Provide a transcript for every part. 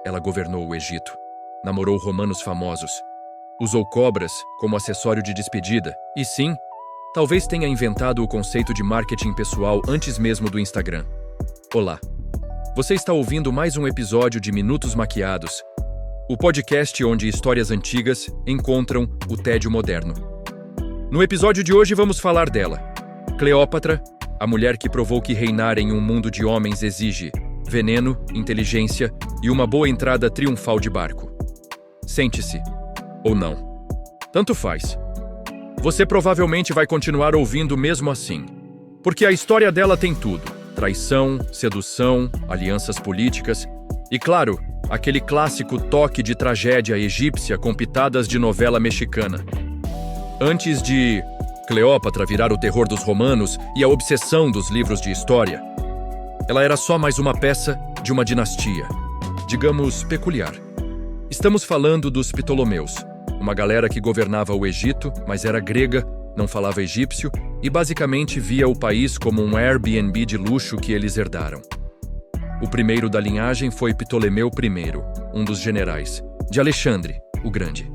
ela governou o Egito, namorou romanos famosos, usou cobras como acessório de despedida e sim, talvez tenha inventado o conceito de marketing pessoal antes mesmo do Instagram. Olá, você está ouvindo mais um episódio de Minutos Maquiados, o podcast onde histórias antigas encontram o tédio moderno. No episódio de hoje vamos falar dela, Cleópatra, a mulher que provou que reinar em um mundo de homens exige veneno, inteligência e uma boa entrada triunfal de barco. Sente-se, ou não. Tanto faz. Você provavelmente vai continuar ouvindo mesmo assim, porque a história dela tem tudo: traição, sedução, alianças políticas e, claro, aquele clássico toque de tragédia egípcia com pitadas de novela mexicana. Antes de Cleópatra virar o terror dos romanos e a obsessão dos livros de história, ela era só mais uma peça de uma dinastia, digamos, peculiar. Estamos falando dos Ptolomeus, uma galera que governava o Egito, mas era grega, não falava egípcio e basicamente via o país como um Airbnb de luxo que eles herdaram. O primeiro da linhagem foi Ptolemeu I, um dos generais, de Alexandre, o Grande.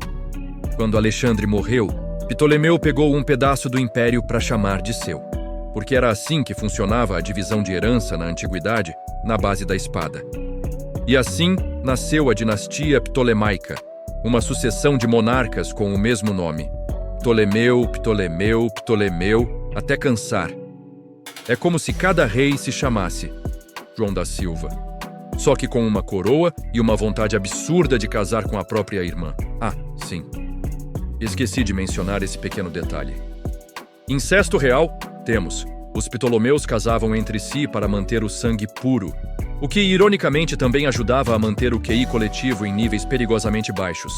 Quando Alexandre morreu, Ptolemeu pegou um pedaço do império para chamar de seu, porque era assim que funcionava a divisão de herança na antiguidade, na base da espada. E assim nasceu a dinastia Ptolemaica, uma sucessão de monarcas com o mesmo nome. Ptolemeu, Ptolemeu, Ptolemeu, até cansar. É como se cada rei se chamasse João da Silva, só que com uma coroa e uma vontade absurda de casar com a própria irmã. Ah, sim. Esqueci de mencionar esse pequeno detalhe. Incesto real, temos. Os Ptolomeus casavam entre si para manter o sangue puro, o que ironicamente também ajudava a manter o QI coletivo em níveis perigosamente baixos.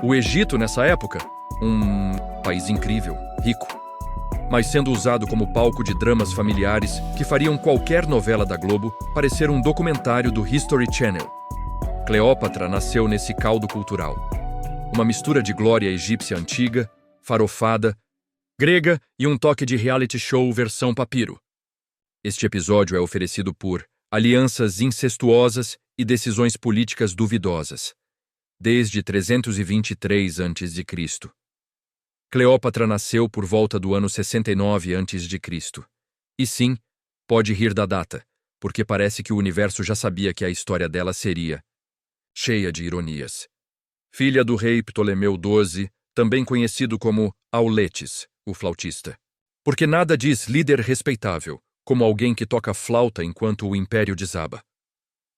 O Egito, nessa época, um país incrível, rico, mas sendo usado como palco de dramas familiares que fariam qualquer novela da Globo parecer um documentário do History Channel. Cleópatra nasceu nesse caldo cultural. Uma mistura de glória egípcia antiga, farofada, grega e um toque de reality show versão papiro. Este episódio é oferecido por alianças incestuosas e decisões políticas duvidosas, desde 323 a.C. Cleópatra nasceu por volta do ano 69 a.C. E sim, pode rir da data, porque parece que o universo já sabia que a história dela seria cheia de ironias. Filha do rei Ptolemeu XII, também conhecido como Auletes, o flautista. Porque nada diz líder respeitável, como alguém que toca flauta enquanto o império desaba.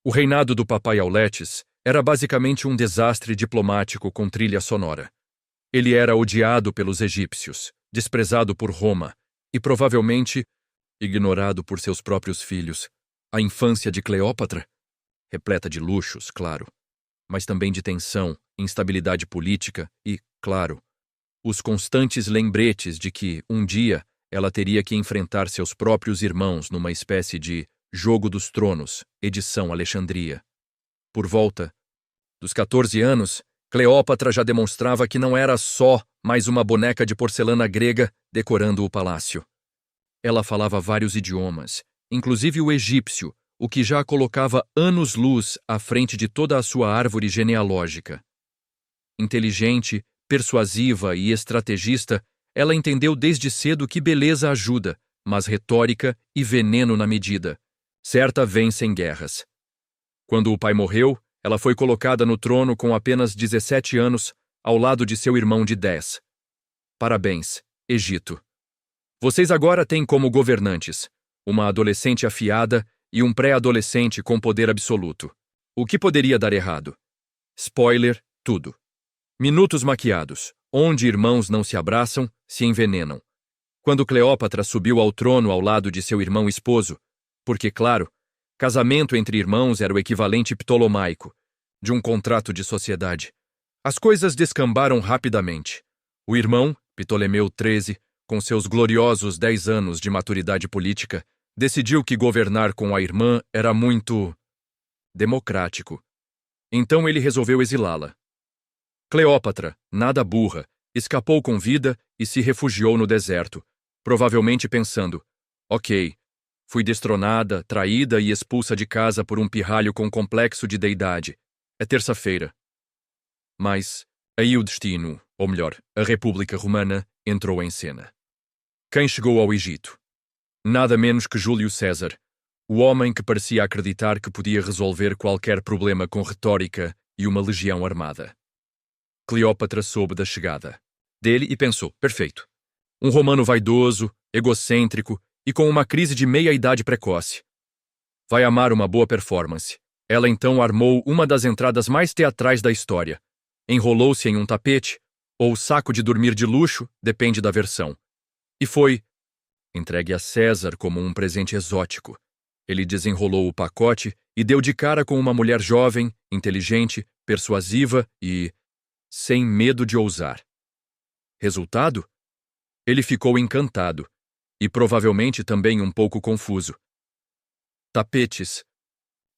O reinado do papai Auletes era basicamente um desastre diplomático com trilha sonora. Ele era odiado pelos egípcios, desprezado por Roma e provavelmente ignorado por seus próprios filhos. A infância de Cleópatra, repleta de luxos, claro, mas também de tensão, instabilidade política e, claro, os constantes lembretes de que, um dia, ela teria que enfrentar seus próprios irmãos numa espécie de Jogo dos Tronos, edição Alexandria. Por volta dos 14 anos, Cleópatra já demonstrava que não era só mais uma boneca de porcelana grega decorando o palácio. Ela falava vários idiomas, inclusive o egípcio, o que já a colocava anos-luz à frente de toda a sua árvore genealógica. Inteligente, persuasiva e estrategista, ela entendeu desde cedo que beleza ajuda, mas retórica e veneno na medida. Certa vence em guerras. Quando o pai morreu, ela foi colocada no trono com apenas 17 anos, ao lado de seu irmão de 10. Parabéns, Egito. Vocês agora têm como governantes uma adolescente afiada e um pré-adolescente com poder absoluto. O que poderia dar errado? Spoiler, tudo. Minutos maquiados, onde irmãos não se abraçam, se envenenam. Quando Cleópatra subiu ao trono ao lado de seu irmão esposo, porque, claro, casamento entre irmãos era o equivalente ptolomaico, de um contrato de sociedade, as coisas descambaram rapidamente. O irmão, Ptolemeu XIII, com seus gloriosos 10 anos de maturidade política, decidiu que governar com a irmã era muito democrático. Então ele resolveu exilá-la. Cleópatra, nada burra, escapou com vida e se refugiou no deserto, provavelmente pensando: ok, fui destronada, traída e expulsa de casa por um pirralho com complexo de deidade. É terça-feira. Mas aí o destino, ou melhor, a República Romana, entrou em cena. Quem chegou ao Egito? Nada menos que Júlio César, o homem que parecia acreditar que podia resolver qualquer problema com retórica e uma legião armada. Cleópatra soube da chegada dele e pensou: perfeito. Um romano vaidoso, egocêntrico e com uma crise de meia-idade precoce. Vai amar uma boa performance. Ela então armou uma das entradas mais teatrais da história. Enrolou-se em um tapete, ou saco de dormir de luxo, depende da versão. E foi entregue a César como um presente exótico. Ele desenrolou o pacote e deu de cara com uma mulher jovem, inteligente, persuasiva e sem medo de ousar. Resultado? Ele ficou encantado e provavelmente também um pouco confuso. Tapetes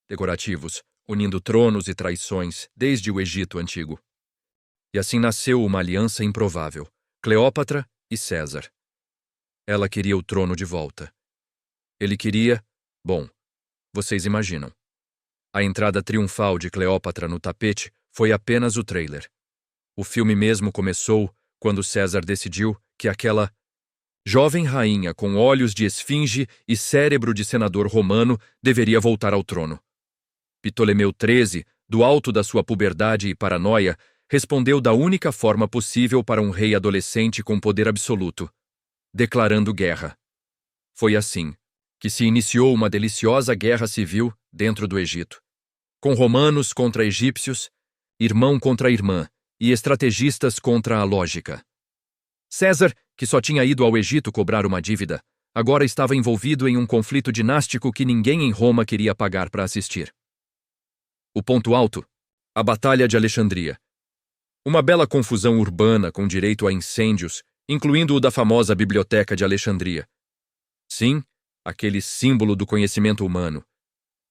decorativos, unindo tronos e traições desde o Egito Antigo. E assim nasceu uma aliança improvável, Cleópatra e César. Ela queria o trono de volta. Ele queria, bom, vocês imaginam. A entrada triunfal de Cleópatra no tapete foi apenas o trailer. O filme mesmo começou quando César decidiu que aquela jovem rainha com olhos de esfinge e cérebro de senador romano deveria voltar ao trono. Ptolomeu XIII, do alto da sua puberdade e paranoia, respondeu da única forma possível para um rei adolescente com poder absoluto, declarando guerra. Foi assim que se iniciou uma deliciosa guerra civil dentro do Egito, com romanos contra egípcios, irmão contra irmã e estrategistas contra a lógica. César, que só tinha ido ao Egito cobrar uma dívida, agora estava envolvido em um conflito dinástico que ninguém em Roma queria pagar para assistir. O ponto alto? A Batalha de Alexandria. Uma bela confusão urbana com direito a incêndios, incluindo o da famosa Biblioteca de Alexandria. Sim, aquele símbolo do conhecimento humano.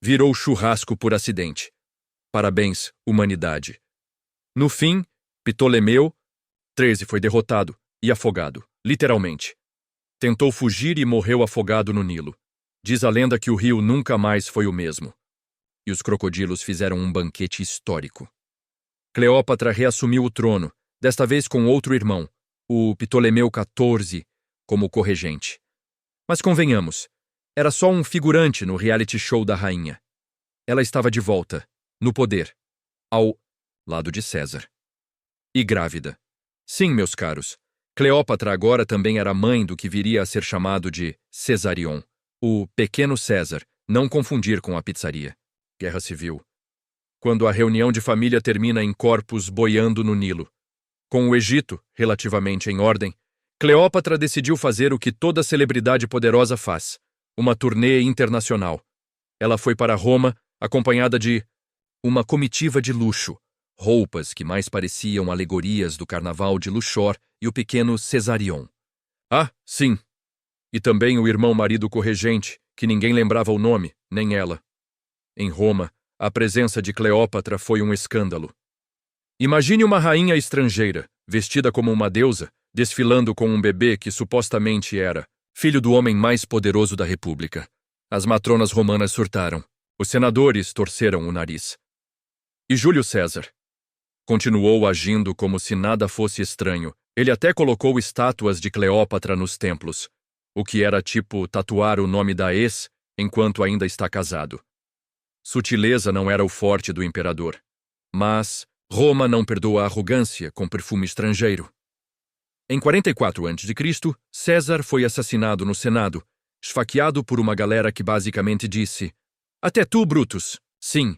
Virou churrasco por acidente. Parabéns, humanidade. No fim, Ptolomeu XIII foi derrotado e afogado, literalmente. Tentou fugir e morreu afogado no Nilo. Diz a lenda que o rio nunca mais foi o mesmo. E os crocodilos fizeram um banquete histórico. Cleópatra reassumiu o trono, desta vez com outro irmão, o Ptolomeu XIV, como corregente. Mas convenhamos, era só um figurante no reality show da rainha. Ela estava de volta, no poder, ao lado de César. E grávida. Sim, meus caros, Cleópatra agora também era mãe do que viria a ser chamado de Cesarion, o pequeno César, não confundir com a pizzaria. Guerra Civil. Quando a reunião de família termina em corpos boiando no Nilo. Com o Egito, relativamente em ordem, Cleópatra decidiu fazer o que toda celebridade poderosa faz, uma turnê internacional. Ela foi para Roma, acompanhada de uma comitiva de luxo, roupas que mais pareciam alegorias do carnaval de Luxor e o pequeno Cesarion. Ah, sim! E também o irmão marido corregente, que ninguém lembrava o nome, nem ela. Em Roma, a presença de Cleópatra foi um escândalo. Imagine uma rainha estrangeira, vestida como uma deusa, desfilando com um bebê que supostamente era filho do homem mais poderoso da República. As matronas romanas surtaram. Os senadores torceram o nariz. E Júlio César? Continuou agindo como se nada fosse estranho. Ele até colocou estátuas de Cleópatra nos templos, o que era tipo tatuar o nome da ex enquanto ainda está casado. Sutileza não era o forte do imperador. Mas Roma não perdoa a arrogância com perfume estrangeiro. Em 44 a.C., César foi assassinado no Senado, esfaqueado por uma galera que basicamente disse: "Até tu, Brutus, sim,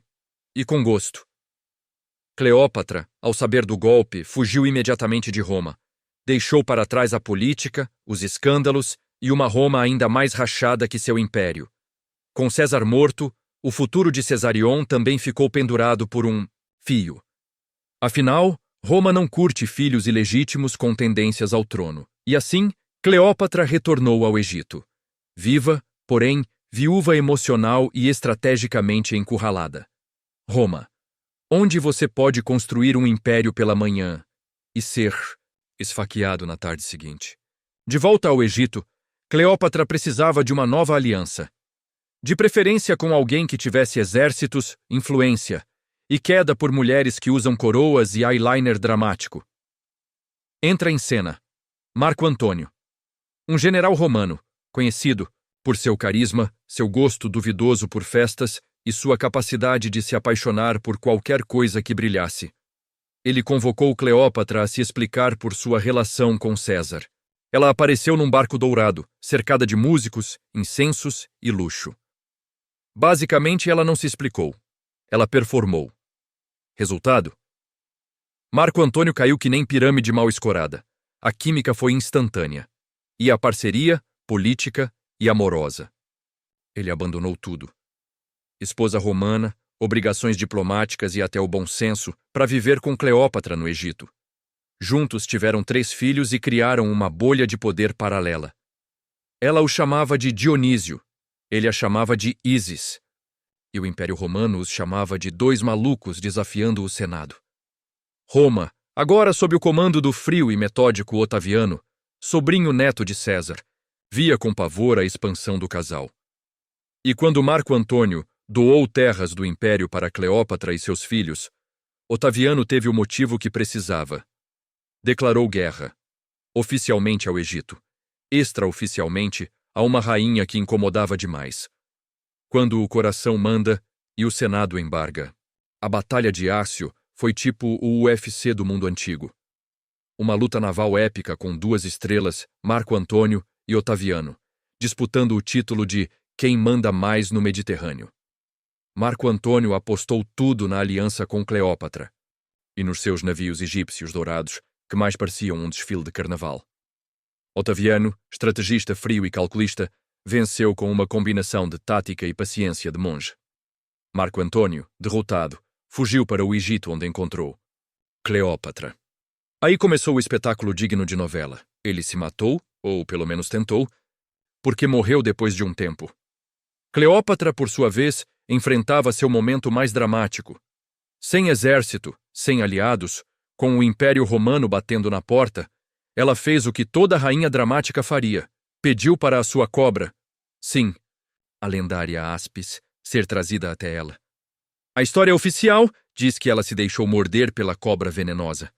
e com gosto." Cleópatra, ao saber do golpe, fugiu imediatamente de Roma. Deixou para trás a política, os escândalos e uma Roma ainda mais rachada que seu império. Com César morto, o futuro de Cesarion também ficou pendurado por um fio. Afinal, Roma não curte filhos ilegítimos com tendências ao trono. E assim, Cleópatra retornou ao Egito. Viva, porém, viúva emocional e estrategicamente encurralada. Roma, onde você pode construir um império pela manhã e ser esfaqueado na tarde seguinte. De volta ao Egito, Cleópatra precisava de uma nova aliança. De preferência com alguém que tivesse exércitos, influência e queda por mulheres que usam coroas e eyeliner dramático. Entra em cena Marco Antônio, um general romano, conhecido por seu carisma, seu gosto duvidoso por festas e sua capacidade de se apaixonar por qualquer coisa que brilhasse. Ele convocou Cleópatra a se explicar por sua relação com César. Ela apareceu num barco dourado, cercada de músicos, incensos e luxo. Basicamente, ela não se explicou. Ela performou. Resultado? Marco Antônio caiu que nem pirâmide mal escorada. A química foi instantânea. E a parceria, política e amorosa. Ele abandonou tudo. Esposa romana, obrigações diplomáticas e até o bom senso para viver com Cleópatra no Egito. Juntos tiveram 3 filhos e criaram uma bolha de poder paralela. Ela o chamava de Dionísio, ele a chamava de Ísis, e o Império Romano os chamava de 2 malucos desafiando o Senado. Roma, agora sob o comando do frio e metódico Otaviano, sobrinho neto de César, via com pavor a expansão do casal. E quando Marco Antônio doou terras do Império para Cleópatra e seus filhos, Otaviano teve o motivo que precisava. Declarou guerra, oficialmente ao Egito, extraoficialmente a uma rainha que incomodava demais. Quando o coração manda e o Senado embarga. A Batalha de Ácio foi tipo o UFC do mundo antigo. Uma luta naval épica com 2 estrelas, Marco Antônio e Otaviano, disputando o título de quem manda mais no Mediterrâneo. Marco Antônio apostou tudo na aliança com Cleópatra e nos seus navios egípcios dourados, que mais pareciam um desfile de carnaval. Otaviano, estrategista frio e calculista, venceu com uma combinação de tática e paciência de monge. Marco Antônio, derrotado, fugiu para o Egito onde encontrou Cleópatra. Aí começou o espetáculo digno de novela. Ele se matou, ou pelo menos tentou, porque morreu depois de um tempo. Cleópatra, por sua vez, enfrentava seu momento mais dramático. Sem exército, sem aliados, com o Império Romano batendo na porta, ela fez o que toda rainha dramática faria. Pediu para a sua cobra, sim, a lendária Áspis, ser trazida até ela. A história oficial diz que ela se deixou morder pela cobra venenosa.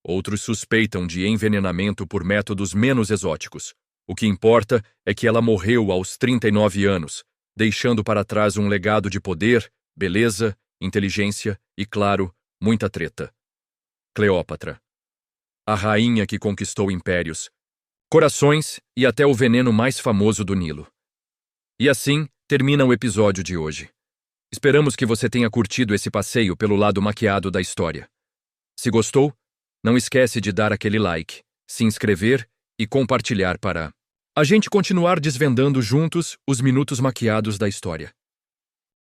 Outros suspeitam de envenenamento por métodos menos exóticos. O que importa é que ela morreu aos 39 anos, deixando para trás um legado de poder, beleza, inteligência e, claro, muita treta. Cleópatra, a rainha que conquistou impérios, corações e até o veneno mais famoso do Nilo. E assim termina o episódio de hoje. Esperamos que você tenha curtido esse passeio pelo lado maquiado da história. Se gostou, não esquece de dar aquele like, se inscrever e compartilhar para a gente continuar desvendando juntos os minutos maquiados da história.